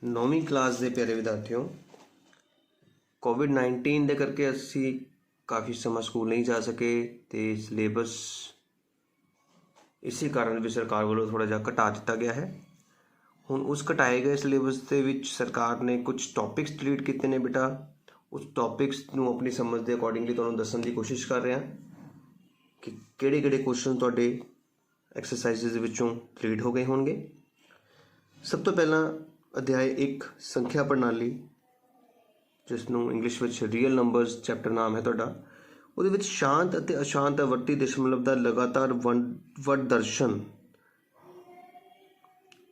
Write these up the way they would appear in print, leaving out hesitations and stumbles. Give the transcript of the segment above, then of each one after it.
9ਵੀਂ class ਦੇ ਪਿਆਰੇ ਵਿਦਿਆਰਥੀਓ, ਕੋਵਿਡ-19 ਦੇ ਕਰਕੇ ਅਸੀਂ ਕਾफ़ी ਸਮਾਂ ਸਕੂਲ ਨਹੀਂ ਜਾ ਸਕੇ ਤੇ ਸਿਲੇਬਸ ਇਸੇ ਕਾਰਨ ਵੀ ਸਰਕਾਰ ਵੱਲੋਂ ਥੋੜ੍ਹਾ ਜਿਹਾ ਘਟਾ ਦਿੱਤਾ ਗਿਆ ਹੈ। ਹੁਣ ਉਸ ਘਟਾਏ ਗਏ ਸਿਲੇਬਸ ਦੇ ਵਿੱਚ ਸਰਕਾਰ ਨੇ ਕੁਝ ਟੌਪਿਕਸ ਡਿਲੀਟ ਕੀਤੇ ਨੇ ਬੇਟਾ। ਉਸ ਟੌਪਿਕਸ ਨੂੰ ਆਪਣੀ ਸਮਝ ਦੇ ਅਕੋਰਡਿੰਗਲੀ ਤੁਹਾਨੂੰ ਦੱਸਣ ਦੀ ਕੋਸ਼ਿਸ਼ ਕਰ ਰਿਹਾ ਕਿ ਕਿਹੜੇ ਕੁਐਸਚਨ ਤੁਹਾਡੇ ਐਕਸਰਸਾਈਜ਼ਸ ਦੇ ਵਿੱਚੋਂ ਡਿਲੀਟ ਹੋ ਗਏ ਹੋਣਗੇ। ਸਭ ਤੋਂ ਪਹਿਲਾਂ ਅਧਿਆਇ 1 ਸੰਖਿਆ ਪ੍ਰਣਾਲੀ, ਜਿਸ ਨੂੰ ਇੰਗਲਿਸ਼ ਵਿੱਚ ਰੀਅਲ ਨੰਬਰਸ ਚੈਪਟਰ ਨਾਮ ਹੈ ਤੁਹਾਡਾ। ਉਹਦੇ ਵਿੱਚ ਸ਼ਾਂਤ ਅਤੇ ਅਸ਼ਾਂਤ ਆਵਰਤੀ ਦਸ਼ਮਲਵ ਦਾ ਲਗਾਤਾਰ ਵੰਡ ਦਰਸ਼ਨ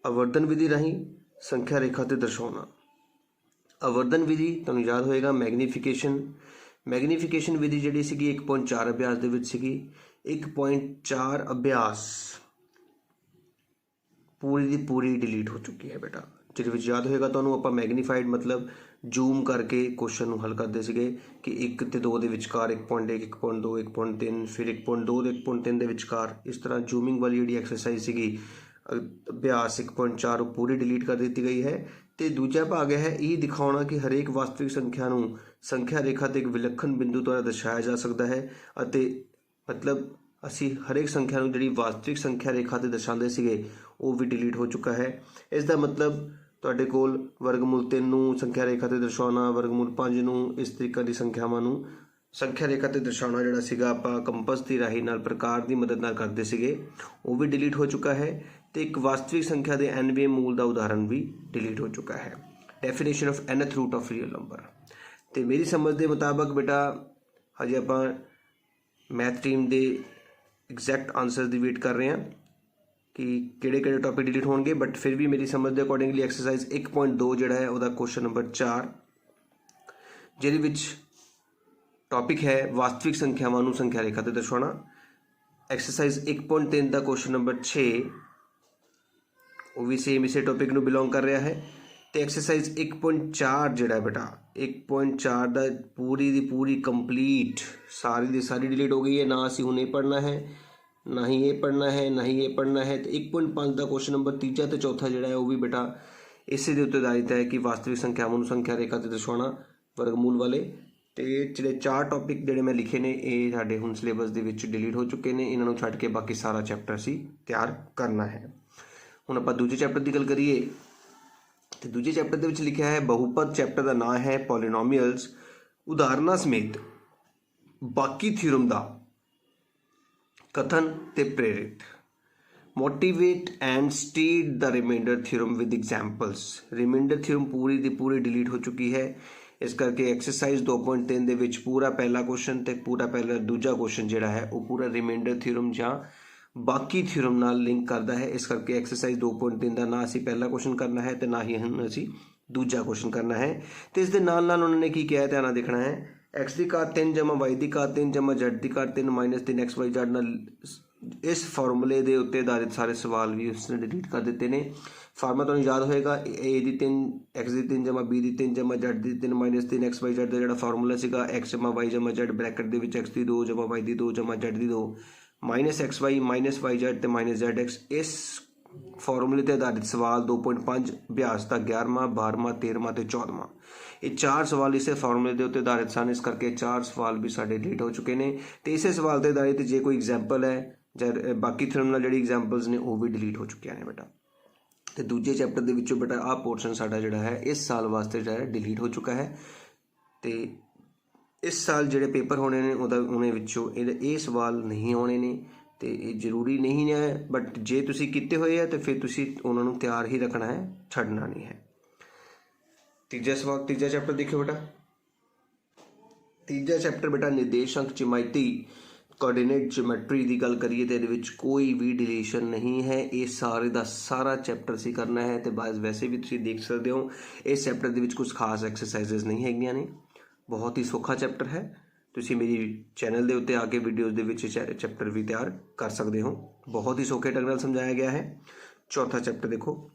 ਆਵਰਤਨ ਵਿਧੀ ਰਾਹੀਂ ਸੰਖਿਆ ਰੇਖਾ 'ਤੇ ਦਰਸਾਉਣਾ। ਆਵਰਤਨ ਵਿਧੀ ਤੁਹਾਨੂੰ ਯਾਦ ਹੋਏਗਾ ਮੈਗਨੀਫਿਕੇਸ਼ਨ ਵਿਧੀ ਜਿਹੜੀ ਸੀਗੀ 1.4 ਅਭਿਆਸ ਦੇ ਵਿੱਚ ਸੀਗੀ। 1.4 ਅਭਿਆਸ ਪੂਰੀ ਦੀ ਪੂਰੀ ਡਿਲੀਟ ਹੋ ਚੁੱਕੀ ਹੈ ਬੇਟਾ। ਜਿਹਦੇ ਵਿੱਚ ਯਾਦ ਹੋਏਗਾ ਤੁਹਾਨੂੰ, ਆਪਾਂ ਮੈਗਨੀਫਾਈਡ ਮਤਲਬ ਜ਼ੂਮ ਕਰਕੇ ਕੁਐਸਚਨ ਨੂੰ ਹੱਲ ਕਰਦੇ ਸੀਗੇ ਕਿ 1 ਅਤੇ 2 ਦੇ ਵਿਚਕਾਰ 1.1 1.2 1.3 ਫਿਰ 1.2 ਤੇ 1.3 ਦੇ ਵਿਚਕਾਰ। ਇਸ ਤਰ੍ਹਾਂ ਜ਼ੂਮਿੰਗ ਵਾਲੀ ਜਿਹੜੀ ਐਕਸਰਸਾਈਜ਼ ਸੀਗੀ ਅਭਿਆਸ 1.4 ਉਹ ਪੂਰੀ ਡਿਲੀਟ ਕਰ ਦਿੱਤੀ ਗਈ ਹੈ। ਅਤੇ ਦੂਜਾ ਭਾਗ ਹੈ ਇਹ ਦਿਖਾਉਣਾ ਕਿ ਹਰੇਕ ਵਾਸਤਵਿਕ ਸੰਖਿਆ ਨੂੰ ਸੰਖਿਆ ਰੇਖਾ 'ਤੇ ਇੱਕ ਵਿਲੱਖਣ ਬਿੰਦੂ ਦੁਆਰਾ ਦਰਸਾਇਆ ਜਾ ਸਕਦਾ ਹੈ। ਅਤੇ ਮਤਲਬ ਅਸੀਂ ਹਰੇਕ ਸੰਖਿਆ ਨੂੰ ਜਿਹੜੀ ਵਾਸਤਵਿਕ ਸੰਖਿਆ ਰੇਖਾ 'ਤੇ ਦਰਸਾਉਂਦੇ ਸੀਗੇ ਉਹ ਵੀ ਡਿਲੀਟ ਹੋ ਚੁੱਕਾ ਹੈ। ਇਸ ਦਾ ਮਤਲਬ ਤੁਹਾਡੇ ਕੋਲ ਵਰਗਮੂਲ 3 ਨੂੰ ਸੰਖਿਆ ਰੇਖਾ 'ਤੇ ਦਰਸਾਉਣਾ, ਵਰਗਮੂਲ 5 ਨੂੰ, ਇਸ ਤਰੀਕੇ ਦੀ ਸੰਖਿਆਵਾਂ ਨੂੰ ਸੰਖਿਆ ਰੇਖਾ 'ਤੇ ਦਰਸਾਉਣਾ ਜਿਹੜਾ ਸੀਗਾ ਆਪਾਂ ਕੰਪਸ ਦੀ ਰਾਹੀਂ ਨਾਲ ਪ੍ਰਕਾਰ ਦੀ ਮਦਦ ਨਾਲ ਕਰਦੇ ਸੀਗੇ, ਉਹ ਵੀ ਡਿਲੀਟ ਹੋ ਚੁੱਕਾ ਹੈ। ਅਤੇ ਇੱਕ ਵਾਸਤਵਿਕ ਸੰਖਿਆ ਦੇ NVM ਮੂਲ ਦਾ ਉਦਾਹਰਨ ਵੀ ਡਿਲੀਟ ਹੋ ਚੁੱਕਾ ਹੈ। Definition of nth root of real number. ਅਤੇ ਮੇਰੀ ਸਮਝ ਦੇ ਮੁਤਾਬਕ ਬੇਟਾ ਹਜੇ ਆਪਾਂ ਮੈਥ ਟੀਮ ਦੇ ਐਗਜ਼ੈਕਟ ਆਨਸਰ ਦੀ ਵੇਟ ਕਰ ਰਹੇ ਹਾਂ ਕਿ ਕਿਹੜੇ ਟੌਪਿਕ ਡਿਲੀਟ ਹੋਣਗੇ। ਬਟ ਫਿਰ ਵੀ ਮੇਰੀ ਸਮਝ ਦੇ ਅਕੋਰਡਿੰਗਲੀ ਐਕਸਰਸਾਈਜ਼ 1.2 ਜਿਹੜਾ ਹੈ ਉਹਦਾ ਕੁਐਸਚਨ ਨੰਬਰ 4, ਜਿਹਦੇ ਵਿੱਚ ਟੌਪਿਕ ਹੈ ਵਾਸਤਵਿਕ ਸੰਖਿਆਵਾਂ ਨੂੰ ਸੰਖਿਆ ਰੇਖਾ 'ਤੇ ਦਰਸਾਉਣਾ। ਐਕਸਰਸਾਈਜ਼ 1.3 ਦਾ ਕੁਐਸਚਨ ਨੰਬਰ 6 ਉਹ ਵੀ ਸੇਮ ਇਸੇ ਟੌਪਿਕ ਨੂੰ ਬਿਲੋਂਗ ਕਰ ਰਿਹਾ ਹੈ। ਅਤੇ ਐਕਸਰਸਾਈਜ਼ 1.4 ਜਿਹੜਾ ਬੇਟਾ 1.4 ਦਾ ਪੂਰੀ ਦੀ ਪੂਰੀ ਕੰਪਲੀਟ ਸਾਰੀ ਦੀ ਸਾਰੀ ਡਿਲੀਟ ਹੋ ਗਈ ਹੈ। ਨਾ ਅਸੀਂ ਹੁਣ ਇਹ ਪੜ੍ਹਨਾ ਹੈ, ਨਾ ਹੀ ਇਹ ਪੜ੍ਹਨਾ ਹੈ, ਨਾ ਹੀ ਇਹ ਪੜ੍ਹਨਾ ਹੈ। ਅਤੇ 1.5 ਦਾ ਕੁਐਸਚਨ ਨੰਬਰ 3 ਅਤੇ 4 ਜਿਹੜਾ ਹੈ ਉਹ ਵੀ ਬੇਟਾ ਇਸੇ ਦੇ ਉੱਤੇ ਆਧਾਰਿਤ ਹੈ ਕਿ ਵਾਸਤਵਿਕ ਸੰਖਿਆਵਾਂ ਨੂੰ ਸੰਖਿਆ ਰੇਖਾ 'ਤੇ ਦਰਸਾਉਣਾ ਵਰਗਮੂਲ ਵਾਲੇ। ਅਤੇ ਜਿਹੜੇ 4 ਟੌਪਿਕ ਜਿਹੜੇ ਮੈਂ ਲਿਖੇ ਨੇ ਇਹ ਸਾਡੇ ਹੁਣ ਸਿਲੇਬਸ ਦੇ ਵਿੱਚ ਡਿਲੀਟ ਹੋ ਚੁੱਕੇ ਨੇ। ਇਹਨਾਂ ਨੂੰ ਛੱਡ ਕੇ ਬਾਕੀ ਸਾਰਾ ਚੈਪਟਰ ਅਸੀਂ ਤਿਆਰ ਕਰਨਾ ਹੈ। ਹੁਣ ਆਪਾਂ ਦੂਜੇ ਚੈਪਟਰ ਦੀ ਗੱਲ ਕਰੀਏ ਅਤੇ ਦੂਜੇ ਚੈਪਟਰ ਦੇ ਵਿੱਚ ਲਿਖਿਆ ਹੈ ਬਹੁਪਦ। ਚੈਪਟਰ ਦਾ ਨਾਂ ਹੈ ਪੋਲੀਨੋਮੀਅਲਸ, ਉਦਾਹਰਨਾਂ ਸਮੇਤ ਬਾਕੀ ਥਿਊਰਮ ਦਾ ਕਥਨ ਤੇ ਪ੍ਰੇਰਿਤ। ਮੋਟੀਵੇਟ ਐਂਡ ਸਟੇਟ ਦਾ reminder theorem with examples. Reminder theorem ਪੂਰੀ ਦੀ ਪੂਰੀ ਡਿਲੀਟ ਹੋ ਚੁੱਕੀ ਹੈ। ਇਸ ਕਰਕੇ ਐਕਸਰਸਾਈਜ਼ 2.3 ਦੇ ਵਿੱਚ ਪੂਰਾ ਪਹਿਲਾ ਕੁਐਸਚਨ ਅਤੇ ਪੂਰਾ ਪਹਿਲਾ ਦੂਜਾ ਕੁਐਸਚਨ ਜਿਹੜਾ ਹੈ ਉਹ ਪੂਰਾ ਰਿਮਾਈਂਡਰ ਥਿਊਰਮ ਜਾਂ ਬਾਕੀ ਥਿਊਰਮ ਨਾਲ ਲਿੰਕ ਕਰਦਾ ਹੈ। ਇਸ ਕਰਕੇ ਐਕਸਰਸਾਈਜ਼ 2.3 ਦਾ ਨਾ ਅਸੀਂ ਪਹਿਲਾ ਕੁਐਸਚਨ ਕਰਨਾ ਹੈ ਅਤੇ ਨਾ ਹੀ ਹੁਣ ਅਸੀਂ ਦੂਜਾ ਕੁਐਸਚਨ ਕਰਨਾ ਹੈ। ਅਤੇ ਇਸ ਦੇ ਨਾਲ ਉਹਨਾਂ ਨੇ ਕੀ ਕਿਹਾ ਧਿਆਨ ਨਾਲ ਦੇਖਣਾ ਹੈ। x ਦੀ ਘਾਤ 3 ਜਮ੍ਹਾਂ y ਦੀ ਘਾਤ 3 ਜਮ੍ਹਾਂ z ਦੀ ਘਾਤ 3 -3 xyz ਨਾਲ ਇਸ ਫਾਰਮੂਲੇ ਦੇ ਉੱਤੇ ਆਧਾਰਿਤ ਸਾਰੇ ਸਵਾਲ ਵੀ ਉਸਨੇ ਡਿਲੀਟ ਕਰ ਦਿੱਤੇ ਨੇ। ਫਾਰਮੂਲਾ ਤੁਹਾਨੂੰ ਯਾਦ ਹੋਏਗਾ a ਦੀ 3 x ਦੀ 3 ਜਮ੍ਹਾਂ b ਦੀ 3 ਜਮ੍ਹਾਂ z ਦੀ 3 -3 xyz ਦਾ ਜਿਹੜਾ ਫਾਰਮੂਲਾ ਸੀਗਾ x ਜਮ੍ਹਾਂ y ਜਮ੍ਹਾਂ z ਬ੍ਰੈਕਟ ਦੇ ਵਿੱਚ x ਦੀ 2 ਜਮ੍ਹਾਂ y ਦੀ 2 ਜਮ੍ਹਾਂ z ਦੀ 2 -xy -yz ਤੇ -zx। ਇਸ ਫਾਰਮੂਲੇ 'ਤੇ ਆਧਾਰਿਤ ਸਵਾਲ 2.5 ਅਭਿਆਸ ਦਾ 11ਵਾਂ 12ਵਾਂ 13ਵਾਂ ਅਤੇ 14ਵਾਂ ਇਹ 4 ਸਵਾਲ ਇਸੇ ਫਾਰਮੂਲੇ ਦੇ ਉੱਤੇ ਆਧਾਰਿਤ ਸਨ। ਇਸ ਕਰਕੇ 4 ਸਵਾਲ ਵੀ ਸਾਡੇ ਡਿਲੀਟ ਹੋ ਚੁੱਕੇ ਨੇ। ਅਤੇ ਇਸੇ ਸਵਾਲ 'ਤੇ ਆਧਾਰਿਤ ਜੇ ਕੋਈ ਐਗਜ਼ਾਮਪਲ ਹੈ ਜਾਂ ਬਾਕੀ ਥਿਊਰਮ ਨਾਲ ਜਿਹੜੀ ਐਗਜ਼ਾਮਪਲਸ ਨੇ ਉਹ ਵੀ ਡਿਲੀਟ ਹੋ ਚੁੱਕੀਆਂ ਨੇ ਬੇਟਾ। ਅਤੇ ਦੂਜੇ ਚੈਪਟਰ ਦੇ ਵਿੱਚੋਂ ਬੇਟਾ ਆਹ ਪੋਰਸ਼ਨ ਸਾਡਾ ਜਿਹੜਾ ਹੈ ਇਸ ਸਾਲ ਵਾਸਤੇ ਜਿਹੜਾ ਹੈ ਡਿਲੀਟ ਹੋ ਚੁੱਕਾ ਹੈ। ਅਤੇ ਇਸ ਸਾਲ ਜਿਹੜੇ ਪੇਪਰ ਹੋਣੇ ਨੇ ਉਹਦੇ ਵਿੱਚੋਂ ਇਹ ਸਵਾਲ ਨਹੀਂ ਆਉਣੇ ਨੇ ਅਤੇ ਇਹ ਜ਼ਰੂਰੀ ਨਹੀਂ ਹੈ। ਬਟ ਜੇ ਤੁਸੀਂ ਕੀਤੇ ਹੋਏ ਆ ਤਾਂ ਫਿਰ ਤੁਸੀਂ ਉਹਨਾਂ ਨੂੰ ਤਿਆਰ ਹੀ ਰੱਖਣਾ ਹੈ, ਛੱਡਣਾ ਨਹੀਂ ਹੈ। ਤੀਜਾ ਚੈਪਟਰ ਦੇਖਿਓ ਬੇਟਾ। ਤੀਜਾ ਚੈਪਟਰ ਬੇਟਾ ਨਿਰਦੇਸ਼ਾਂਕ ਜਿਓਮੈਟਰੀ ਕੋਆਰਡੀਨੇਟ ਜਿਓਮੈਟਰੀ ਦੀ ਗੱਲ ਕਰੀਏ ਤਾਂ ਇਹਦੇ ਵਿੱਚ ਕੋਈ ਵੀ ਡਿਲੀਸ਼ਨ ਨਹੀਂ ਹੈ। ਇਹ ਸਾਰੇ ਦਾ ਸਾਰਾ ਚੈਪਟਰ ਅਸੀਂ ਕਰਨਾ ਹੈ। ਅਤੇ ਬਾਅਦ ਵੈਸੇ ਵੀ ਤੁਸੀਂ ਦੇਖ ਸਕਦੇ ਹੋ ਇਸ ਚੈਪਟਰ ਦੇ ਵਿੱਚ ਕੁਝ ਖਾਸ ਐਕਸਰਸਾਈਜ਼ਸ ਨਹੀਂ ਹੈਗੀਆਂ ਨੇ। ਬਹੁਤ ਹੀ ਸੌਖਾ ਚੈਪਟਰ ਹੈ। ਤੁਸੀਂ ਮੇਰੀ ਚੈਨਲ ਦੇ ਉੱਤੇ ਆ ਕੇ ਵੀਡੀਓਜ਼ ਦੇ ਵਿੱਚ ਚੈਪਟਰ ਵੀ ਤਿਆਰ ਕਰ ਸਕਦੇ ਹੋ। ਬਹੁਤ ਹੀ ਸੌਖੇ ਢੰਗ ਨਾਲ ਸਮਝਾਇਆ ਗਿਆ ਹੈ। ਚੌਥਾ ਚੈਪਟਰ ਦੇਖੋ।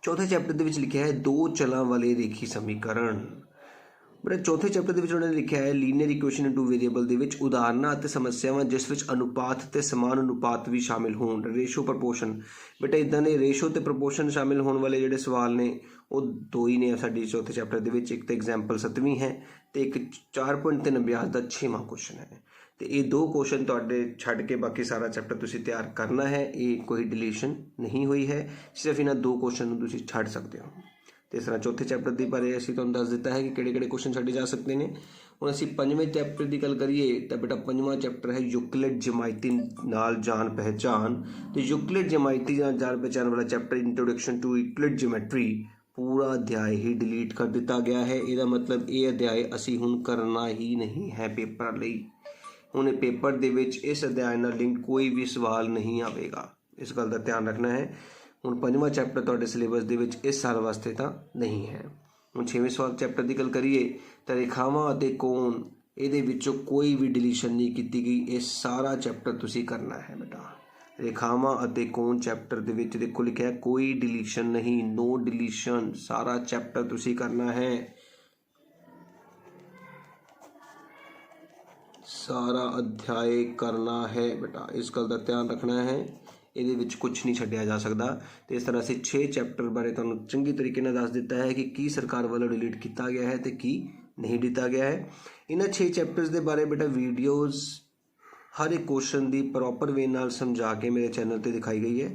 ਚੌਥੇ ਚੈਪਟਰ ਦੇ ਵਿੱਚ ਲਿਖਿਆ ਹੈ 2 ਚਲਾਂ ਵਾਲੇ ਰੇਖੀ ਸਮੀਕਰਨ। ਬੇਟਾ ਚੌਥੇ ਚੈਪਟਰ ਦੇ ਵਿੱਚ ਉਹਨਾਂ ਨੇ ਲਿਖਿਆ ਹੈ ਲੀਨੀਅਰ ਇਕੁਏਸ਼ਨ ਇਨਟੂ ਵੇਰੀਏਬਲ ਦੇ ਵਿੱਚ ਉਦਾਹਰਨਾਂ ਅਤੇ ਸਮੱਸਿਆਵਾਂ ਜਿਸ ਵਿੱਚ ਅਨੁਪਾਤ ਅਤੇ ਸਮਾਨ ਅਨੁਪਾਤ ਵੀ ਸ਼ਾਮਿਲ ਹੋਣ, ਰੇਸ਼ੋ ਪ੍ਰਪੋਰਸ਼ਨ। ਬੇਟਾ ਇੱਦਾਂ ਦੇ ਰੇਸ਼ੋ ਅਤੇ ਪ੍ਰਪੋਰਸ਼ਨ ਸ਼ਾਮਿਲ ਹੋਣ ਵਾਲੇ ਜਿਹੜੇ ਸਵਾਲ ਨੇ ਉਹ ਦੋ ਹੀ ਨੇ ਸਾਡੀ ਚੌਥੇ ਚੈਪਟਰ ਦੇ ਵਿੱਚ, ਇੱਕ ਤਾਂ ਐਗਜ਼ਾਮਪਲ 7ਵੀਂ ਹੈ ਅਤੇ ਇੱਕ 4.3 ਅਭਿਆਸ ਦਾ 6ਵਾਂ ਕੁਐਸਚਨ ਹੈ। ਅਤੇ ਇਹ ਦੋ ਕੁਐਸਚਨ ਤੁਹਾਡੇ ਛੱਡ ਕੇ ਬਾਕੀ ਸਾਰਾ ਚੈਪਟਰ ਤੁਸੀਂ ਤਿਆਰ ਕਰਨਾ ਹੈ। ਇਹ ਕੋਈ ਡਿਲੀਸ਼ਨ ਨਹੀਂ ਹੋਈ ਹੈ, ਸਿਰਫ ਇਹਨਾਂ ਦੋ ਕੁਐਸਚਨ ਨੂੰ ਤੁਸੀਂ ਛੱਡ ਸਕਦੇ ਹੋ। ਤੇ ਇਸ ਤਰ੍ਹਾਂ ਚੌਥੇ ਚੈਪਟਰ ਦੇ ਬਾਰੇ ਅਸੀਂ ਤੁਹਾਨੂੰ ਦੱਸ ਦਿੱਤਾ ਹੈ ਕਿ ਕਿਹੜੇ ਕੁਐਸਚਨ ਛੱਡੇ ਜਾ ਸਕਦੇ ਨੇ। ਹੁਣ ਅਸੀਂ ਪੰਜਵੇਂ ਚੈਪਟਰ ਦੀ ਗੱਲ ਕਰੀਏ ਤਾਂ ਬੇਟਾ ਪੰਜਵਾਂ ਚੈਪਟਰ ਹੈ ਯੂਕਲਿਡ ਜਮਾਇਤੀ ਨਾਲ ਜਾਣ ਪਹਿਚਾਣ। ਤੇ ਯੂਕਲਿਡ ਜਮਾਇਤੀ ਨਾਲ ਜਾਣ ਪਹਿਚਾਣ ਵਾਲਾ ਚੈਪਟਰ ਇੰਟਰੋਡਕਸ਼ਨ ਟੂ ਯੂਕਲਿਡ ਜਿਓਮੈਟਰੀ ਪੂਰਾ ਅਧਿਆਇ ਹੀ ਡਿਲੀਟ ਕਰ ਦਿੱਤਾ ਗਿਆ ਹੈ। ਇਹਦਾ ਮਤਲਬ ਇਹ ਅਧਿਆਇ ਅਸੀਂ ਹੁਣ ਕਰਨਾ ਹੀ ਨਹੀਂ ਹੈ ਪੇਪਰ ਲਈ। ਹੁਣ ਇਹ ਪੇਪਰ ਦੇ ਵਿੱਚ ਇਸ ਅਧਿਆਇ ਨਾਲ ਲਿੰਕ ਕੋਈ ਵੀ ਸਵਾਲ ਨਹੀਂ ਆਵੇਗਾ, ਇਸ ਗੱਲ ਦਾ ਧਿਆਨ ਰੱਖਣਾ ਹੈ। ਹੁਣ ਪੰਜਵਾਂ ਚੈਪਟਰ ਤੁਹਾਡੇ ਸਿਲੇਬਸ ਦੇ ਵਿੱਚ ਇਸ ਸਾਲ ਵਾਸਤੇ ਤਾਂ ਨਹੀਂ ਹੈ। ਹੁਣ ਛੇਵੇਂ ਸਵਾਲ ਚੈਪਟਰ ਦੀ ਗੱਲ ਕਰੀਏ ਤਾਂ ਰੇਖਾਵਾਂ ਅਤੇ ਕੋਣ, ਇਹਦੇ ਵਿੱਚੋਂ ਕੋਈ ਵੀ ਡਿਲੀਸ਼ਨ ਨਹੀਂ ਕੀਤੀ ਗਈ। ਇਹ ਸਾਰਾ ਚੈਪਟਰ ਤੁਸੀਂ ਕਰਨਾ ਹੈ ਬੇਟਾ। ਰੇਖਾਵਾਂ ਅਤੇ ਕੋਣ ਚੈਪਟਰ ਦੇ ਵਿੱਚ ਦੇਖੋ ਲਿਖਿਆ ਕੋਈ ਡਿਲੀਸ਼ਨ ਨਹੀਂ, ਨੋ ਡਿਲੀਸ਼ਨ। ਸਾਰਾ ਚੈਪਟਰ ਤੁਸੀਂ ਕਰਨਾ ਹੈ, ਸਾਰਾ ਅਧਿਆਇ ਕਰਨਾ ਹੈ ਬੇਟਾ, ਇਸ ਗੱਲ ਦਾ ਧਿਆਨ ਰੱਖਣਾ ਹੈ। ਇਹਦੇ ਵਿੱਚ ਕੁਛ ਨਹੀਂ ਛੱਡਿਆ ਜਾ ਸਕਦਾ। ਤੇ ਇਸ ਤਰ੍ਹਾਂ ਅਸੀਂ 6 ਚੈਪਟਰ ਬਾਰੇ ਤੁਹਾਨੂੰ ਚੰਗੀ ਤਰੀਕੇ ਨਾਲ ਦੱਸ ਦਿੱਤਾ ਹੈ ਕਿ ਕੀ ਸਰਕਾਰ ਵੱਲੋਂ ਡਿਲੀਟ ਕੀਤਾ ਗਿਆ ਹੈ ਤੇ ਕੀ ਨਹੀਂ ਦਿੱਤਾ ਗਿਆ ਹੈ। ਇਹਨਾਂ 6 ਚੈਪਟਰਸ ਦੇ ਬਾਰੇ ਬੇਟਾ ਵੀਡੀਓਜ਼ ਹਰ ਇੱਕ ਕੁਐਸਚਨ ਦੀ ਪ੍ਰੋਪਰ ਵੇ ਨਾਲ ਸਮਝਾ ਕੇ ਮੇਰੇ ਚੈਨਲ ਤੇ ਦਿਖਾਈ ਗਈ ਹੈ।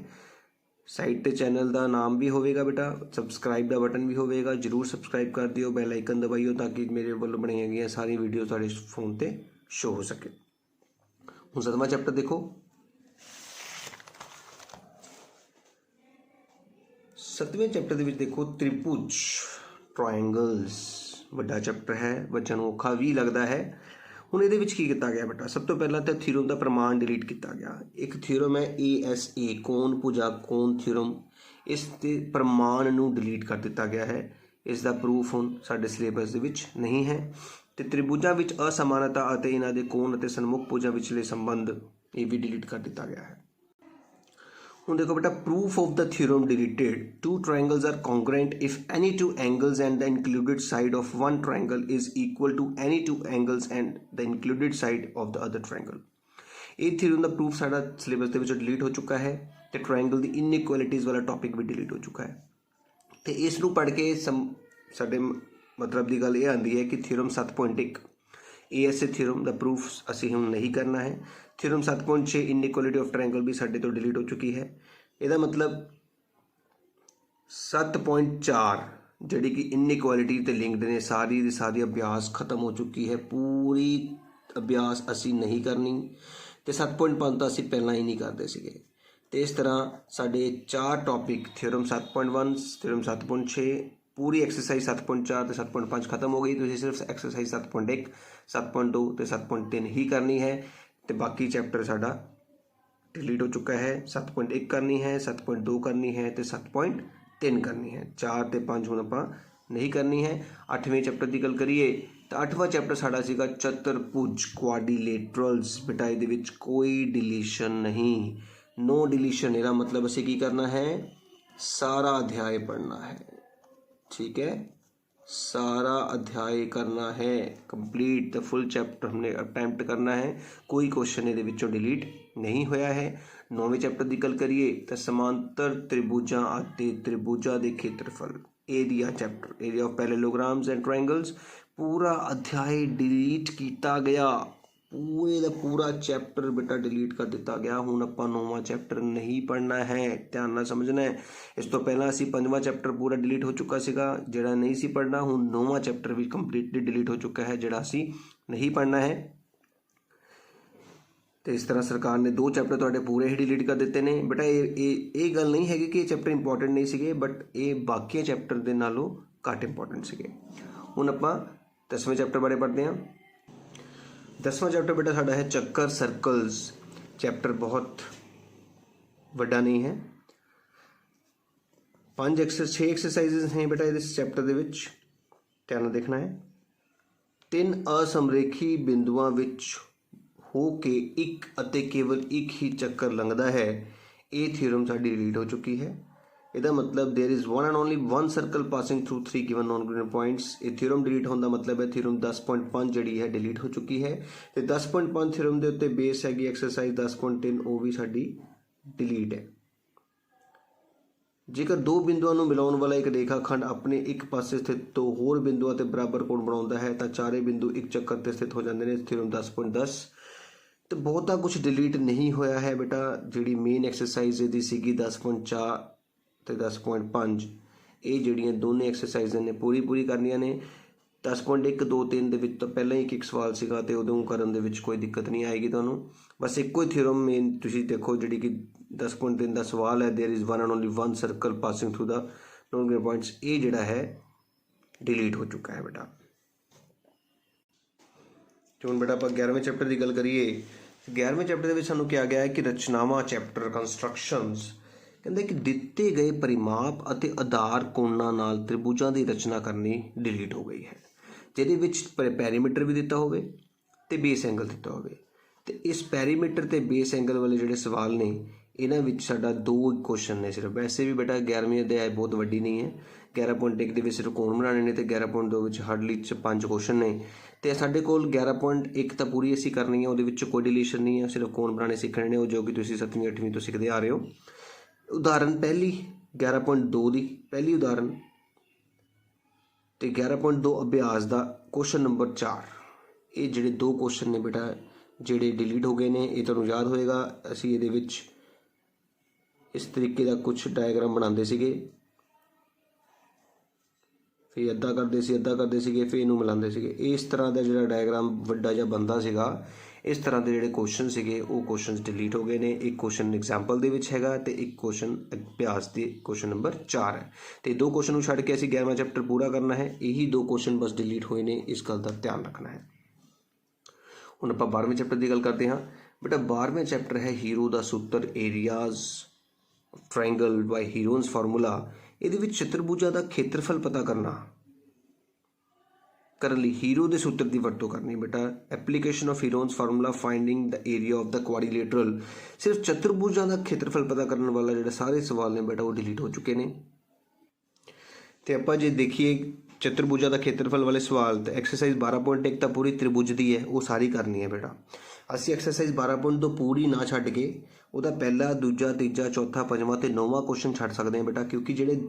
ਸਾਈਟ ਤੇ ਚੈਨਲ ਦਾ ਨਾਮ ਵੀ ਹੋਵੇਗਾ ਬੇਟਾ, ਸਬਸਕ੍ਰਾਈਬ ਦਾ ਬਟਨ ਵੀ ਹੋਵੇਗਾ, ਜ਼ਰੂਰ ਸਬਸਕ੍ਰਾਈਬ ਕਰ ਦਿਓ, ਬੈਲ ਆਈਕਨ ਦਬਾਈਓ ਤਾਂ ਕਿ ਮੇਰੇ ਵੱਲੋਂ ਬਣਾਈਆਂ ਗਈਆਂ ਸਾਰੀ ਵੀਡੀਓ ਤੁਹਾਡੇ ਫੋਨ ਤੇ ਸ਼ੋ ਹੋ ਸਕੇ। ਹੁਣ 7ਵਾਂ ਚੈਪਟਰ ਦੇਖੋ। 7ਵੇਂ ਚੈਪਟਰ ਦੇ ਵਿੱਚ ਦੇਖੋ ਤ੍ਰਿਭੁਜ, ਟ੍ਰਾਇੰਗਲਸ, ਵੱਡਾ ਚੈਪਟਰ ਹੈ, ਬੱਚਿਆਂ ਨੂੰ ਔਖਾ ਵੀ ਲੱਗਦਾ ਹੈ। ਹੁਣ ਇਹਦੇ ਵਿੱਚ ਕੀ ਕੀਤਾ ਗਿਆ ਬੇਟਾ, ਸਭ ਤੋਂ ਪਹਿਲਾਂ ਤਾਂ ਥਿਊਰਮ ਦਾ ਪ੍ਰਮਾਣ ਡਿਲੀਟ ਕੀਤਾ ਗਿਆ। ਇੱਕ ਥਿਊਰਮ ਹੈ ASA ਕੌਣ ਭੁਜਾ ਕੋਣ ਥਿਊਰਮ, ਇਸ ਦੇ ਪ੍ਰਮਾਣ ਨੂੰ ਡਿਲੀਟ ਕਰ ਦਿੱਤਾ ਗਿਆ ਹੈ। ਇਸ ਦਾ ਪ੍ਰੂਫ ਹੁਣ ਸਾਡੇ ਸਿਲੇਬਸ ਦੇ ਵਿੱਚ ਨਹੀਂ ਹੈ। ਤੇ ਤ੍ਰਿਭੁਜਾਂ ਵਿੱਚ ਅਸਮਾਨਤਾ ਅਤੇ ਇਹਨਾਂ ਦੇ ਕੋਣ ਅਤੇ ਸਨਮੁਖ ਭੁਜਾਂ ਵਿਚਲੇ ਸੰਬੰਧ, ਇਹ ਵੀ ਡਿਲੀਟ ਕਰ ਦਿੱਤਾ ਗਿਆ ਹੈ। ਹੁਣ ਦੇਖੋ ਬੇਟਾ proof of the theorem deleted, two triangles are congruent if any two angles and the included side of one triangle is equal to any two angles and the included side of the other triangle। ਇਹ theorem ਦਾ proof ਸਾਡਾ syllabus ਦੇ ਵਿੱਚੋਂ delete ਹੋ ਚੁੱਕਾ ਹੈ ਤੇ triangle ਦੀ ਇਨਇਕੁਐਲਿਟੀਜ਼ ਵਾਲਾ topic ਵੀ delete ਹੋ ਚੁੱਕਾ ਹੈ। ਤੇ ਇਸ ਨੂੰ ਪੜ੍ਹ ਕੇ ਸਾਡੇ ਮਤਲਬ ਦੀ ਗੱਲ ਇਹ ਆਉਂਦੀ ਹੈ ਕਿ ਥਿਊਰਮ 7.1 ASA ਥਿਊਰਮ ਦਾ ਪ੍ਰੂਫ ਅਸੀਂ ਹੁਣ ਨਹੀਂ ਕਰਨਾ ਹੈ। ਥਿਊਰਮ 7.6 ਇਨਇਕੁਐਲਿਟੀ ਆਫ ਟ੍ਰਾਇੰਗਲ ਵੀ ਸਾਡੇ ਤੋਂ ਡਿਲੀਟ ਹੋ ਚੁੱਕੀ ਹੈ। ਇਹਦਾ ਮਤਲਬ 7.4 ਜਿਹੜੀ ਕਿ ਇਨਇਕੁਐਲਿਟੀ ਤੇ ਲਿੰਕਡ ਨੇ, ਸਾਰੀ ਦੀ ਸਾਰੀ ਅਭਿਆਸ ਖਤਮ ਹੋ ਚੁੱਕੀ ਹੈ। ਪੂਰੀ ਅਭਿਆਸ ਅਸੀਂ ਨਹੀਂ ਕਰਨੀ ਤੇ 7.5 ਤਾਂ ਅਸੀਂ ਪਹਿਲਾਂ ਹੀ ਨਹੀਂ ਕਰਦੇ ਸੀਗੇ। ਤੇ ਇਸ ਤਰ੍ਹਾਂ ਸਾਡੇ 4 ਟੌਪਿਕ ਥਿਊਰਮ 7.1, ਥਿਊਰਮ 7.6, ਪੂਰੀ ਐਕਸਰਸਾਈਜ਼ 7.4 ਤੇ 7.5 ਖਤਮ ਹੋ ਗਈ। ਤੁਸੀਂ ਸਿਰਫ ਐਕਸਰਸਾਈਜ਼ 7.1, 7.2 ਤੇ 7.3 ਹੀ ਕਰਨੀ ਹੈ ਤੇ ਬਾਕੀ ਚੈਪਟਰ ਸਾਡਾ ਡਿਲੀਟ ਹੋ ਚੁੱਕਾ ਹੈ। 7.1 ਕਰਨੀ ਹੈ, 7.2 ਕਰਨੀ ਹੈ ਤੇ 7.3 ਕਰਨੀ ਹੈ। 4 ਤੇ 5 ਹੁਣ ਆਪਾਂ ਨਹੀਂ ਕਰਨੀ ਹੈ। 8ਵੇਂ ਚੈਪਟਰ ਦੀ ਗੱਲ ਕਰੀਏ ਤਾਂ 8ਵਾਂ ਚੈਪਟਰ ਸਾਡਾ ਸੀਗਾ ਚਤੁਰਭੁਜ, ਕੁਆਡਰੀਲੇਟਰਲਸ। ਬੇਟਾ ਇਹਦੇ ਵਿੱਚ ਕੋਈ ਡਿਲੀਸ਼ਨ ਨਹੀਂ, ਨੋ ਡਿਲੀਸ਼ਨ। ਇਹਦਾ ਮਤਲਬ ਅਸੀਂ ਕੀ ਕਰਨਾ ਹੈ, ਸਾਰਾ ਅਧਿਆय पढ़ना है, ठीक है, सारा अध्याय करना है कंप्लीट। द फुल चैप्टर हमने अटैम्प्ट करना है, कोई क्वेश्चन ये डिलीट नहीं होया है। 9वें चैप्टर की गल करिए तो समांतर त्रिभुजां ਅਤੇ त्रिभुजां ਦੇ ਖੇਤਰਫਲ, area chapter, area of parallelograms and triangles, पूरा अध्याय डिलीट किया गया। पूरे का पूरा चैप्टर बेटा डिलीट कर दिता गया। हुण आपां 9वां चैप्टर नहीं पढ़ना है, ध्यान नाल समझना है। इस तो पहला असी 5वां चैप्टर पूरा डिलीट हो चुका सीगा जिहड़ा नहीं सी पढ़ना। हुण 9वां चैप्टर भी कंप्लीटली डिलीट हो चुका है जिहड़ा असी नहीं पढ़ना है। तो इस तरह सरकार ने 2 चैप्टर तुहाडे पूरे ही डिलीट कर दिते ने। बेटा ये गल नहीं हैगी कि चैप्टर इंपॉर्टेंट नहीं सीगे, बट ये बाकी चैप्टर दे नालों घट इंपॉर्टेंट सीगे। हुण आपां 10वें चैप्टर बारे पढ़ते हैं। 10वां चैप्टर बेटा साडा है चक्कर, सर्कल्स। चैप्टर बहुत वड्डा नहीं है। 6 एक्सरसाइजेस हैं बेटा इस चैप्टर दे विच, ध्यान देखना है। 3 असमरेखी बिंदुआं विच हो के एक अते केवल एक ही चक्कर लंघदा है। ये थ्योरम साडी डिलीट हो चुकी है। ਇਹਦਾ ਮਤਲਬ there is one and only one circle passing through 3 given known given points. ये थ्योरम डिलीट होने का मतलब है थ्योरम 10.5 ਜਿਹੜੀ है डिलीट हो चुकी है। तो 10.5 थ्योरम के उत्ते बेस हैगी एक्सरसाइज 10.3 वो भी साडी डिलीट है। जेकर दो बिंदुओं ਨੂੰ ਮਿਲਾਉਣ ਵਾਲਾ ਇੱਕ ਰੇਖਾਖੰਡ ਆਪਣੇ ਇੱਕ ਪਾਸੇ ਸਥਿਤ ਤੋਂ ਹੋਰ ਬਿੰਦੂਆਂ ਤੇ ਬਰਾਬਰ ਕੋਣ ਬਣਾਉਂਦਾ ਹੈ ਤਾਂ ਚਾਰੇ ਬਿੰਦੂ ਇੱਕ ਚੱਕਰ ਤੇ ਸਥਿਤ ਹੋ ਜਾਂਦੇ ਨੇ। ਥਿਓਰਮ 10.10 ਤੇ ਬਹੁਤਾ ਕੁਝ ਡਿਲੀਟ ਨਹੀਂ ਹੋਇਆ ਹੈ ਬੇਟਾ। ਜਿਹੜੀ ਮੇਨ ਐਕਸਰਸਾਈਜ਼ ਇਹਦੀ ਸੀਗੀ 10.4 ਤੇ 10.5 ਇਹ ਜਿਹੜੀਆਂ ਦੋਨੇ ਐਕਸਰਸਾਈਜ਼ਾਂ ਨੇ ਪੂਰੀ ਕਰਨੀਆਂ ਨੇ। 10.1 2 3 ਦੇ ਵਿੱਚ ਤਾਂ ਪਹਿਲਾਂ ਹੀ ਇੱਕ ਸਵਾਲ ਸੀਗਾ ਤੇ ਉਦੋਂ ਕਰਨ ਦੇ ਵਿੱਚ ਕੋਈ ਦਿੱਕਤ ਨਹੀਂ ਆਏਗੀ ਤੁਹਾਨੂੰ। ਬਸ ਇੱਕੋ ਹੀ ਥਿਓਰਮ ਮੇਨ ਤੁਸੀਂ ਦੇਖੋ ਜਿਹੜੀ ਕਿ 10.3 ਦਾ ਸਵਾਲ ਹੈ there is one and only one circle passing through the known given points ये ਜਿਹੜਾ ਹੈ डिलीट हो चुका है बेटा। ਤੇ ਹੁਣ ਬੇਟਾ ਆਪਾਂ 11ਵੇਂ ਚੈਪਟਰ ਦੀ ਗੱਲ ਕਰੀਏ। 11ਵੇਂ ਚੈਪਟਰ ਦੇ ਵਿੱਚ ਸਾਨੂੰ ਕਿਹਾ ਗਿਆ ਹੈ ਕਿ ਰਚਨਾਵਾਂ ਚੈਪਟਰ ਕੰਸਟਰਕਸ਼ਨਸ ਕਹਿੰਦੇ ਕਿ ਦਿੱਤੇ ਗਏ ਪਰਿਮਾਪ ਅਤੇ ਆਧਾਰ ਕੋਣਾਂ ਨਾਲ ਤ੍ਰਿਭੁਜਾਂ ਦੀ ਰਚਨਾ ਕਰਨੀ ਡਿਲੀਟ ਹੋ ਗਈ ਹੈ ਜਿਹਦੇ ਵਿੱਚ ਪੈਰੀਮੀਟਰ ਵੀ ਦਿੱਤਾ ਹੋਵੇ ਤੇ ਬੇਸ ਐਂਗਲ ਦਿੱਤਾ ਹੋਵੇ। ਤੇ ਇਸ ਪੈਰੀਮੀਟਰ ਤੇ ਬੇਸ ਐਂਗਲ ਵਾਲੇ ਜਿਹੜੇ ਸਵਾਲ ਨੇ ਇਹਨਾਂ ਵਿੱਚ ਸਾਡਾ 2 ਕੁਐਸਚਨ ਨੇ ਸਿਰਫ। ਵੈਸੇ ਵੀ ਬੇਟਾ 11ਵੀਂ ਅਧਿਆਇ ਬਹੁਤ ਵੱਡੀ ਨਹੀਂ ਹੈ। 11.1 ਦੇ ਵਿੱਚ ਸਿਰਫ ਕੋਣ ਬਣਾਉਣੇ ਨੇ ਤੇ 11.2 ਵਿੱਚ ਹਾਰਡਲੀ 5 ਕੁਐਸਚਨ ਨੇ ਤੇ ਸਾਡੇ ਕੋਲ 11.1 ਤਾਂ ਪੂਰੀ ਅਸੀਂ ਕਰਨੀ ਹੈ। ਉਹਦੇ ਵਿੱਚ ਕੋਈ ਡਿਲੀਸ਼ਨ ਨਹੀਂ ਹੈ, ਸਿਰਫ ਕੋਣ ਬਣਾਉਣੇ ਸਿੱਖਣੇ ਨੇ ਉਹ ਜੋ ਕਿ ਤੁਸੀਂ 7ਵੀਂ 8ਵੀਂ ਤੋਂ ਸਿੱਖਦੇ ਆ ਰਹੇ ਹੋ। ਉਦਾਹਰਨ ਪਹਿਲੀ 11.2 ਦੀ ਪਹਿਲੀ ਉਦਾਹਰਨ ਤੇ 11.2 ਅਭਿਆਸ ਦਾ ਕੁਐਸਚਨ ਨੰਬਰ 4 ਇਹ ਜਿਹੜੇ 2 ਕੁਐਸਚਨ ਨੇ ਬੇਟਾ ਜਿਹੜੇ ਡਿਲੀਟ ਹੋ ਗਏ ਨੇ। ਇਹ ਤੁਹਾਨੂੰ ਯਾਦ ਹੋਏਗਾ ਅਸੀਂ ਇਹਦੇ ਵਿੱਚ ਇਸ ਤਰੀਕੇ ਦਾ ਕੁਝ ਡਾਇਗਰਾਮ ਬਣਾਉਂਦੇ ਸੀਗੇ, ਫਿਰ ਅੱਧਾ ਕਰਦੇ ਸੀਗੇ ਫਿਰ ਇਹਨੂੰ ਮਿਲਾਉਂਦੇ ਸੀਗੇ। ਇਸ ਤਰ੍ਹਾਂ ਦਾ ਜਿਹੜਾ ਡਾਇਗਰਾਮ ਵੱਡਾ ਜਿਹਾ ਬੰਦਾ ਸੀਗਾ ਇਸ ਤਰ੍ਹਾਂ ਦੇ ਜਿਹੜੇ ਕੁਐਸਚਨ ਸੀਗੇ ਉਹ ਕੁਐਸਚਨਸ ਡਿਲੀਟ ਹੋ ਗਏ ਨੇ। ਇੱਕ ਕੁਐਸਚਨ ਐਗਜ਼ਾਮਪਲ ਦੇ ਵਿੱਚ ਹੈਗਾ ਤੇ ਇੱਕ ਕੁਐਸਚਨ ਅਭਿਆਸ ਦੇ ਕੁਐਸਚਨ ਨੰਬਰ 4 ਹੈ ਤੇ 2 ਕੁਐਸਚਨ ਨੂੰ ਛੱਡ ਕੇ ਅਸੀਂ 11ਵਾਂ ਚੈਪਟਰ ਪੂਰਾ ਕਰਨਾ ਹੈ। ਇਹੀ 2 ਕੁਐਸਚਨ ਬਸ ਡਿਲੀਟ ਹੋਏ ਨੇ, ਇਸ ਗੱਲ ਦਾ ਧਿਆਨ ਰੱਖਣਾ ਹੈ। ਹੁਣ ਆਪਾਂ 12ਵੇਂ ਚੈਪਟਰ ਦੀ ਗੱਲ ਕਰਦੇ ਹਾਂ ਬੇਟਾ। 12ਵਾਂ ਚੈਪਟਰ ਹੈ ਹੀਰੋ ਦਾ ਸੂਤਰ areas triangle by Heron's formula. ਇਹਦੇ ਵਿੱਚ ਚਤੁਰਭੁਜਾਂ ਦਾ ਖੇਤਰਫਲ ਪਤਾ ਕਰਨ ਲਈ ਹੀਰੋ ਦੇ ਸੂਤਰ ਦੀ ਵਰਤੋਂ ਕਰਨੀ ਬੇਟਾ। Application of Heron's formula finding the area of the quadrilateral. ਸਿਰਫ ਚਤੁਰਭੁਜਾਂ ਦਾ ਖੇਤਰਫਲ ਪਤਾ ਕਰਨ ਵਾਲਾ ਜਿਹੜੇ ਸਾਰੇ ਸਵਾਲ ਨੇ ਬੇਟਾ ਉਹ ਡਿਲੀਟ ਹੋ ਚੁੱਕੇ ਨੇ। ਤੇ ਆਪਾਂ ਜੇ ਦੇਖੀਏ ਚਤੁਰਭੁਜਾਂ ਦਾ ਖੇਤਰਫਲ ਵਾਲੇ ਸਵਾਲ ਤਾਂ ਐਕਸਰਸਾਈਜ਼ 12.1 ਤਾਂ ਪੂਰੀ ਤ੍ਰਿਭੁਜ ਦੀ ਹੈ ਉਹ ਸਾਰੀ ਕਰਨੀ ਹੈ ਬੇਟਾ। ਅਸੀਂ ਐਕਸਰਸਾਈਜ਼ 12.2 ਪੂਰੀ ਨਾ ਛੱਡ ਕੇ ਉਹਦਾ ਪਹਿਲਾ ਦੂਜਾ ਤੀਜਾ ਚੌਥਾ ਪੰਜਵਾਂ ਤੇ 9ਵਾਂ ਕੁਐਸਚਨ ਛੱਡ ਸਕਦੇ ਹਾਂ ਬੇਟਾ ਕਿਉਂਕਿ ਜਿਹੜੇ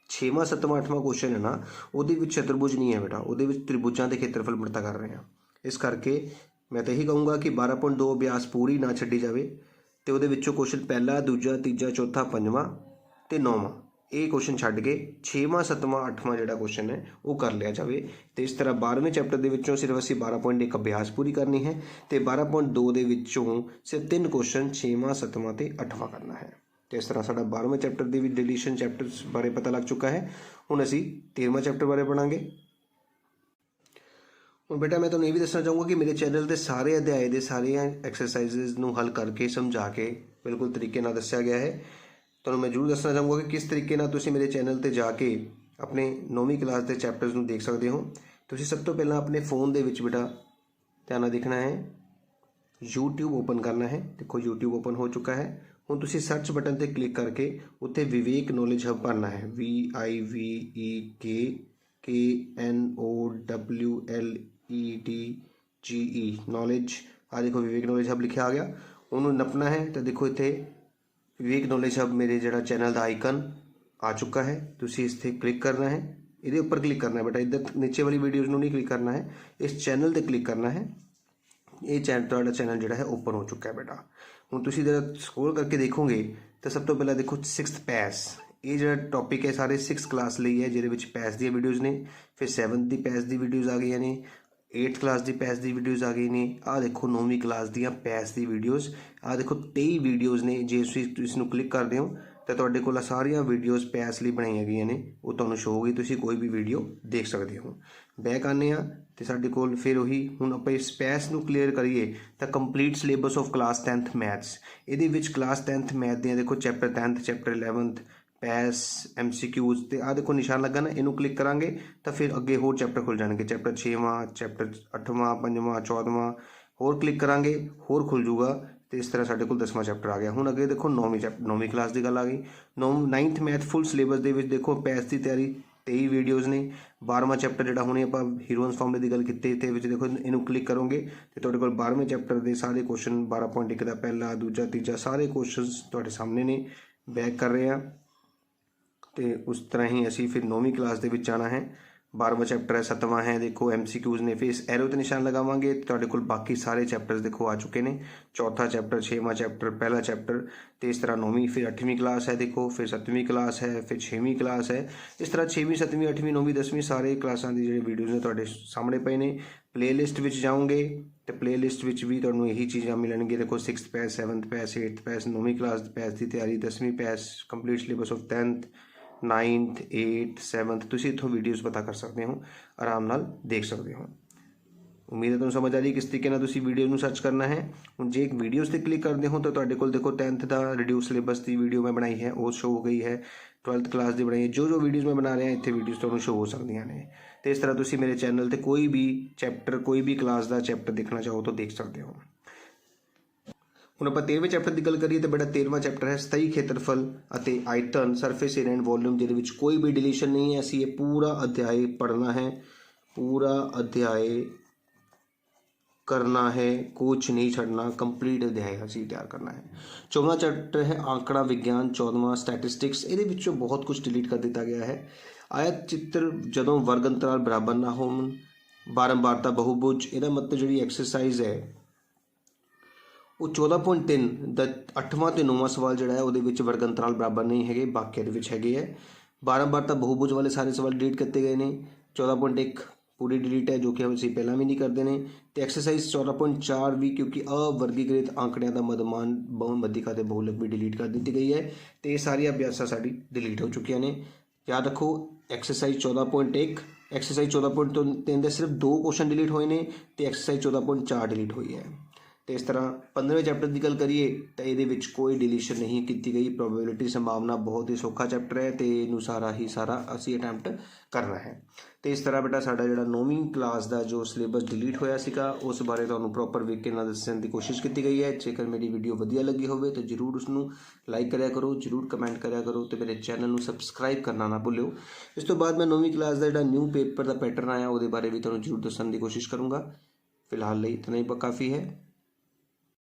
6ਵਾਂ 7ਵਾਂ 8ਵਾਂ ਕੁਐਸਚਨ ਹੈ ਨਾ ਉਹਦੇ ਵਿੱਚ ਚਤੁਰਭੁਜ ਨਹੀਂ ਹੈ ਬੇਟਾ, ਉਹਦੇ ਵਿੱਚ ਤ੍ਰਿਭੁਜਾਂ ਦੇ ਖੇਤਰਫਲ ਪਤਾ ਕਰ ਰਹੇ ਹਾਂ। ਇਸ ਕਰਕੇ ਮੈਂ ਤਾਂ ਇਹੀ ਕਹੂੰਗਾ ਕਿ 12.2 ਅਭਿਆਸ ਪੂਰੀ ਨਾ ਛੱਡੀ ਜਾਵੇ ਤੇ ਉਹਦੇ ਵਿੱਚੋਂ ਕੁਐਸਚਨ ਪਹਿਲਾ ਦੂਜਾ ਤੀਜਾ ਚੌਥਾ ਪੰਜਵਾਂ ਤੇ 9ਵਾਂ ਇਹ ਕੁਐਸਚਨ ਛੱਡ ਕੇ 6ਵਾਂ 7ਵਾਂ 8ਵਾਂ ਜਿਹੜਾ ਕੁਐਸਚਨ ਹੈ ਉਹ ਕਰ ਲਿਆ ਜਾਵੇ। ਤੇ ਇਸ ਤਰ੍ਹਾਂ 12ਵੇਂ ਚੈਪਟਰ ਦੇ ਵਿੱਚੋਂ ਸਿਰਫ ਅਸੀਂ 12.1 ਅਭਿਆਸ ਪੂਰੀ ਕਰਨੀ ਹੈ ਤੇ 12.2 ਦੇ ਵਿੱਚੋਂ ਸਿਰਫ 3 ਕੁਐਸਚਨ 6ਵਾਂ 7ਵਾਂ ਤੇ 8ਵਾਂ ਕਰਨਾ ਹੈ। ਤੇ ਇਸ ਤਰ੍ਹਾਂ ਸਾਡਾ 12ਵੇਂ ਚੈਪਟਰ ਦੇ ਵਿੱਚ ਡਿਲੀਸ਼ਨ ਚੈਪਟਰਸ ਬਾਰੇ ਪਤਾ ਲੱਗ ਚੁੱਕਾ ਹੈ। ਹੁਣ ਅਸੀਂ 13ਵਾਂ ਚੈਪਟਰ ਬਾਰੇ ਪੜਾਂਗੇ। ਹੁਣ ਬੇਟਾ ਮੈਂ ਤੁਹਾਨੂੰ ਇਹ ਵੀ ਦੱਸਣਾ ਚਾਹੂੰਗਾ ਕਿ ਮੇਰੇ ਚੈਨਲ ਤੇ ਸਾਰੇ ਅਧਿਆਏ ਦੇ ਸਾਰੀਆਂ ਐਕਸਰਸਾਈਜ਼ਸ ਨੂੰ ਹੱਲ ਕਰਕੇ ਸਮਝਾ ਕੇ ਬਿਲਕੁਲ ਤਰੀਕੇ ਨਾਲ ਦੱਸਿਆ ਗਿਆ ਹੈ। ਤੁਹਾਨੂੰ ਮੈਂ ਜ਼ਰੂਰ ਦੱਸਣਾ ਚਾਹੂੰਗਾ ਕਿ ਕਿਸ ਤਰੀਕੇ ਨਾਲ ਤੁਸੀਂ ਮੇਰੇ ਚੈਨਲ ਤੇ ਜਾ ਕੇ ਆਪਣੇ 9ਵੀਂ ਕਲਾਸ ਦੇ ਚੈਪਟਰਸ ਨੂੰ ਦੇਖ ਸਕਦੇ ਹੋ। ਤੁਸੀਂ ਸਭ ਤੋਂ ਪਹਿਲਾਂ ਆਪਣੇ फ़ोन ਦੇ ਵਿੱਚ ਬੇਟਾ ਧਿਆਨ ਨਾਲ ਦੇਖਣਾ ਹੈ, YouTube ਓਪਨ ਕਰਨਾ ਹੈ। ਦੇਖੋ YouTube ਓਪਨ ਹੋ ਚੁੱਕਾ ਹੈ। ਹੁਣ ਤੁਸੀਂ ਸਰਚ ਬਟਨ ਤੇ ਕਲਿੱਕ ਕਰਕੇ ਉੱਥੇ ਵਿਵੇਕ ਨੌਲੇਜ ਹਬ ਭਰਨਾ ਹੈ। VIVEKNOWLEDGE knowledge. ਆ ਦੇਖੋ ਵਿਵੇਕ ਨੌਲੇਜ ਹਬ ਲਿਖਿਆ ਆ ਗਿਆ, ਉਹਨੂੰ ਨੱਪਣਾ ਹੈ। ਤਾਂ ਦੇਖੋ ਇੱਥੇ ਵਿਵੇਕ ਨੌਲੇਜ ਹਬ ਮੇਰੇ ਜਿਹੜਾ ਚੈਨਲ ਦਾ ਆਈਕਨ ਆ ਚੁੱਕਾ ਹੈ। ਤੁਸੀਂ ਇਸ 'ਤੇ ਕਲਿੱਕ ਕਰਨਾ ਹੈ, ਇਹਦੇ ਉੱਪਰ ਕਲਿੱਕ ਕਰਨਾ ਹੈ ਬੇਟਾ। ਇੱਧਰ ਨੀਚੇ ਵਾਲੀ ਵੀਡੀਓਜ਼ ਨੂੰ ਨਹੀਂ ਕਲਿੱਕ ਕਰਨਾ ਹੈ, ਇਸ ਚੈਨਲ 'ਤੇ ਕਲਿੱਕ ਕਰਨਾ ਹੈ। ਇਹ ਤੁਹਾਡਾ ਚੈਨਲ ਜਿਹੜਾ ਹੈ ਓਪਨ ਹੋ ਚੁੱਕਾ ਹੈ ਬੇਟਾ। ਹੁਣ ਤੁਸੀਂ ਜਦੋਂ ਸਕਰੋਲ ਕਰਕੇ ਦੇਖੋਗੇ ਤਾਂ ਸਭ ਤੋਂ ਪਹਿਲਾਂ ਦੇਖੋ 6th ਪੈਸ। ਇਹ ਜਿਹੜਾ ਟੌਪਿਕ ਹੈ ਸਾਰੇ 6th ਕਲਾਸ ਲਈ ਹੈ ਜਿਹਦੇ ਵਿੱਚ ਪੈਸ ਦੀਆਂ ਵੀਡੀਓਜ਼ ਨੇ। ਫਿਰ 7th ਦੀ ਪੈਸ ਦੀ ਵੀਡੀਓਜ਼ ਆ ਗਈਆਂ ਨੇ, 8th ਕਲਾਸ ਦੀ ਪੈਸ ਦੀ ਵੀਡੀਓਜ਼ ਆ ਗਈ ਨੇ। ਆਹ ਦੇਖੋ 9ਵੀਂ ਕਲਾਸ ਦੀਆਂ ਪੈਸ ਦੀ ਵੀਡੀਓਜ਼। ਆਹ ਦੇਖੋ 23 ਵੀਡੀਓਜ਼ ਨੇ। ਜੇ ਤੁਸੀਂ ਇਸ ਨੂੰ ਕਲਿੱਕ ਕਰਦੇ ਹੋ ਤਾਂ ਤੁਹਾਡੇ ਕੋਲ ਸਾਰੀਆਂ ਵੀਡੀਓਜ਼ ਪੈਸ ਲਈ ਬਣਾਈਆਂ ਗਈਆਂ ਨੇ, ਉਹ ਤੁਹਾਨੂੰ ਸ਼ੋ ਹੋਗੀ। ਤੁਸੀਂ ਕੋਈ ਵੀ ਵੀਡੀਓ ਦੇਖ ਸਕਦੇ ਹੋ। ਬੈਕ ਆਉਂਦੇ ਹਾਂ ਅਤੇ ਸਾਡੇ ਕੋਲ ਫਿਰ ਉਹੀ ਹੁਣ ਆਪਾਂ ਇਸ ਪੈਸ ਨੂੰ ਕਲੀਅਰ ਕਰੀਏ ਤਾਂ complete syllabus of class 10th maths. ਇਹਦੇ ਵਿੱਚ ਕਲਾਸ 10th ਮੈਥ ਦੀਆਂ ਦੇਖੋ chapter 10th chapter 11th ਪੈਸ MCQs ਤੇ ਆਹ ਦੇਖੋ ਨਿਸ਼ਾਨ ਲੱਗਾ ਨਾ, ਇਹਨੂੰ ਕਲਿੱਕ ਕਰਾਂਗੇ ਤਾਂ ਫਿਰ ਅੱਗੇ ਹੋਰ ਚੈਪਟਰ ਖੁੱਲ੍ਹ ਜਾਣਗੇ। ਚੈਪਟਰ 6ਵਾਂ ਚੈਪਟਰ 8ਵਾਂ 5ਵਾਂ 14ਵਾਂ ਹੋਰ ਕਲਿੱਕ ਕਰਾਂਗੇ ਹੋਰ ਖੁੱਲ੍ਹ ਜੂਗਾ ਤੇ ਇਸ ਤਰ੍ਹਾਂ ਸਾਡੇ ਕੋਲ 10ਵਾਂ ਚੈਪਟਰ ਆ ਗਿਆ। ਹੁਣ ਅੱਗੇ ਦੇਖੋ 9ਵੀਂ ਕਲਾਸ ਦੀ ਗੱਲ ਆ ਗਈ। 9th ਮੈਥ ਫੁੱਲ ਸਿਲੇਬਸ ਦੇ ਵਿੱਚ ਦੇਖੋ ਪੈਸ ਦੀ ਤਿਆਰੀ 23 ਵੀਡੀਓਜ਼ ਨੇ। 12ਵਾਂ ਚੈਪਟਰ ਜਿਹੜਾ ਹੁਣੇ ਆਪਾਂ ਹੀਰੋਇਨਸ ਫਾਰਮੂਲੇ ਦੀ ਗੱਲ ਕੀਤੀ ਤੇ ਵਿੱਚ ਦੇਖੋ ਇਹਨੂੰ ਕਲਿੱਕ ਕਰੋਗੇ ਤੇ ਤੁਹਾਡੇ ਕੋਲ 12ਵੇਂ ਚੈਪਟਰ ਦੇ ਸਾਰੇ ਕੁਐਸਚਨ 12.1 ਦਾ ਪਹਿਲਾ ਦੂਜਾ ਤੀਜਾ ਸਾਰੇ ਕੁਐਸਚਨਸ ਤੁਹਾਡੇ ਸਾਹਮਣੇ ਨੇ, ਬੈਕ ਕਰ ਰਹੇ ਆ। ਤੇ ਉਸ ਤਰ੍ਹਾਂ ਹੀ ਅਸੀਂ ਫਿਰ 9ਵੀਂ ਕਲਾਸ ਦੇ ਵਿੱਚ ਜਾਣਾ ਹੈ। 12ਵਾਂ ਚੈप्टर है, 7वां है देखो MCQs ने, फिर इस एरो ते निशान लगावांगे तुहाडे कोल बाकी सारे चैप्टर्स देखो आ चुके ने। 4था चैप्टर, 6वां चैप्टर, पहला चैप्टर, तो इस तरह 9वीं फिर 8वीं क्लास है देखो, फिर 7वीं क्लास है, फिर 6वीं क्लास है। इस तरह 6वीं 7वीं 8वीं 9वीं 10वीं सारे क्लासां दी जिहड़ी वीडियोज़ ने तुहाडे सामने पए ने। प्लेलिस्ट विच जाओगे तो प्लेलिस्ट विच भी तुहानूं यही चीज़ां मिलणगीਆਂ देखो 6th पैस, 7th पैस, 8th पैस, 9वीं क्लास पैस की तैयारी, 10वीं पैस, complete syllabus of 10th 9th 8th 7th ਤੁਸੀਂ ਇੱਥੋਂ ਵੀਡੀਓਜ਼ ਪਤਾ ਕਰ ਸਕਦੇ ਹੋ, ਆਰਾਮ ਨਾਲ ਦੇਖ ਸਕਦੇ ਹੋ। ਉਮੀਦ ਹੈ ਤੁਹਾਨੂੰ ਸਮਝ ਆ ਰਹੀ ਕਿਸ ਤਰੀਕੇ ਨਾਲ ਤੁਸੀਂ ਵੀਡੀਓ ਨੂੰ ਸਰਚ ਕਰਨਾ ਹੈ। ਹੁਣ ਜੇ ਇੱਕ ਵੀਡੀਓਜ਼ ਤੇ ਕਲਿੱਕ ਕਰਦੇ ਹੋ ਤਾਂ ਤੁਹਾਡੇ ਕੋਲ ਦੇਖੋ 10th ਦਾ ਰਿਡਿਊਸ ਸਿਲੇਬਸ ਦੀ ਵੀਡੀਓ ਮੈਂ ਬਣਾਈ ਹੈ, ਉਹ ਸ਼ੋ ਹੋ ਗਈ ਹੈ। 12th ਕਲਾਸ ਦੀ ਬਣਾਈ ਹੈ। ਜੋ ਵੀਡੀਓਜ਼ ਮੈਂ ਬਣਾ ਰਿਹਾ ਇੱਥੇ ਵੀਡੀਓਜ਼ ਤੁਹਾਨੂੰ ਸ਼ੋ ਹੋ ਸਕਦੀਆਂ ਨੇ। ਤੇ ਇਸ ਤਰ੍ਹਾਂ ਤੁਸੀਂ ਮੇਰੇ ਚੈਨਲ ਤੇ ਕੋਈ ਵੀ ਚੈਪਟਰ, ਕੋਈ ਵੀ ਕਲਾਸ ਦਾ ਚੈਪਟਰ ਦੇਖਣਾ ਚਾਹੋ ਤਾਂ ਦੇਖ ਸਕਦੇ ਹੋ। ਹੁਣ ਆਪਾਂ 13ਵੇਂ ਚੈਪਟਰ ਦੀ ਗੱਲ ਕਰੀਏ ਤਾਂ ਬੇਟਾ 13ਵਾਂ ਚੈਪਟਰ ਹੈ ਸਥਾਈ ਖੇਤਰਫਲ ਅਤੇ ਆਇਤਨ, ਸਰਫੇਸ ਏਰੀਆ ਐਂਡ ਵੋਲਿਊਮ, ਜਿਹਦੇ ਵਿੱਚ ਕੋਈ ਵੀ ਡਿਲੀਸ਼ਨ ਨਹੀਂ ਹੈ। ਅਸੀਂ ਇਹ ਪੂਰਾ ਅਧਿਆਇ ਪੜ੍ਹਨਾ ਹੈ, ਪੂਰਾ ਅਧਿਆਇ करना है, कुछ नहीं छड़ना, कंप्लीट अध्याय ਅਸੀਂ ਤਿਆਰ ਕਰਨਾ ਹੈ। 14ਵਾਂ ਚੈਪਟਰ ਹੈ ਆંકੜਾ ਵਿਗਿਆਨ, 14ਵਾਂ ਸਟੈਟਿਸਟਿਕਸ। ਇਹਦੇ ਵਿੱਚੋਂ ਬਹੁਤ ਕੁਝ ਡਿਲੀਟ ਕਰ ਦਿੱਤਾ ਗਿਆ ਹੈ। ਆਇਤ ਚਿੱਤਰ ਜਦੋਂ ਵਰਗ ਅੰਤਰਾਲ ਬਰਾਬਰ ਨਾ ਹੋਣ, ਬਾਰੰਬਾਰਤਾ ਬਹੁਭੁਜ, ਇਹਦਾ ਮਤਲਬ ਜਿਹੜੀ ਐਕਸਰਸਾਈਜ਼ ਹੈ ਉਹ 14.3 ਦਾ 8ਵਾਂ ਤੇ 9ਵਾਂ ਸਵਾਲ ਜਿਹੜਾ ਹੈ ਉਹਦੇ ਵਿੱਚ ਵਰਗ ਅੰਤਰਾਲ ਬਰਾਬਰ ਨਹੀਂ ਹੈਗੇ, ਬਾਕੀ ਦੇ ਵਿੱਚ ਹੈਗੇ ਹੈ। ਬਾਰੰਬਾਰਤਾ ਬਹੁਭੁਜ ਵਾਲੇ ਸਾਰੇ ਸਵਾਲ ਡਿਲੀਟ ਕੀਤੇ ਗਏ ਨੇ। 14.1 पूरी डिलीट है जो कि हम इसी पहला भी नहीं करते हैं। तो एक्सरसाइज 14.4 भी क्योंकि अवर्गीकृत आंकड़ियां का मदमान बहुमध्यिका ते बहुलक भी डिलीट कर दी गई है। तो ये सारी अभ्यासा साड़ी डिलीट हो चुकी ने। याद रखो एक्सरसाइज 14.1 एक्सरसाइज 14.3 के सिर्फ 2 क्वेश्चन डिलीट हुए हैं तो एक्सरसाइज 14.4 डिलीट हुई है। तो इस तरह 15वें चैप्टर की गल करिए तो ये कोई डिलीशन नहीं की गई। प्रोबेबिलिटी संभावना बहुत ही सौखा चैप्टर है तो इनू सारा ही सारा असी अटैम्प्ट करना है। तो इस तरह बेटा साडा जिहड़ा 9वीं क्लास का जो सिलेबस डिलीट होया सीगा उस बारे तुहानूं प्रॉपर वेख के दस्सण की कोशिश की गई है। जेकर मेरी वीडियो वधिया लगी हो तो जरूर उसनूं लाइक करिया करो, जरूर कमेंट करिया करो तो मेरे चैनल नूं सबसक्राइब करना ना भुल्लिओ। इस तो बाद मैं 9वीं क्लास का जिहड़ा न्यू पेपर का पैटर्न आया वो बारे भी तुहानूं जरूर दस्सण की कोशिश करूँगा। फिलहाल इतना ही काफ़ी है।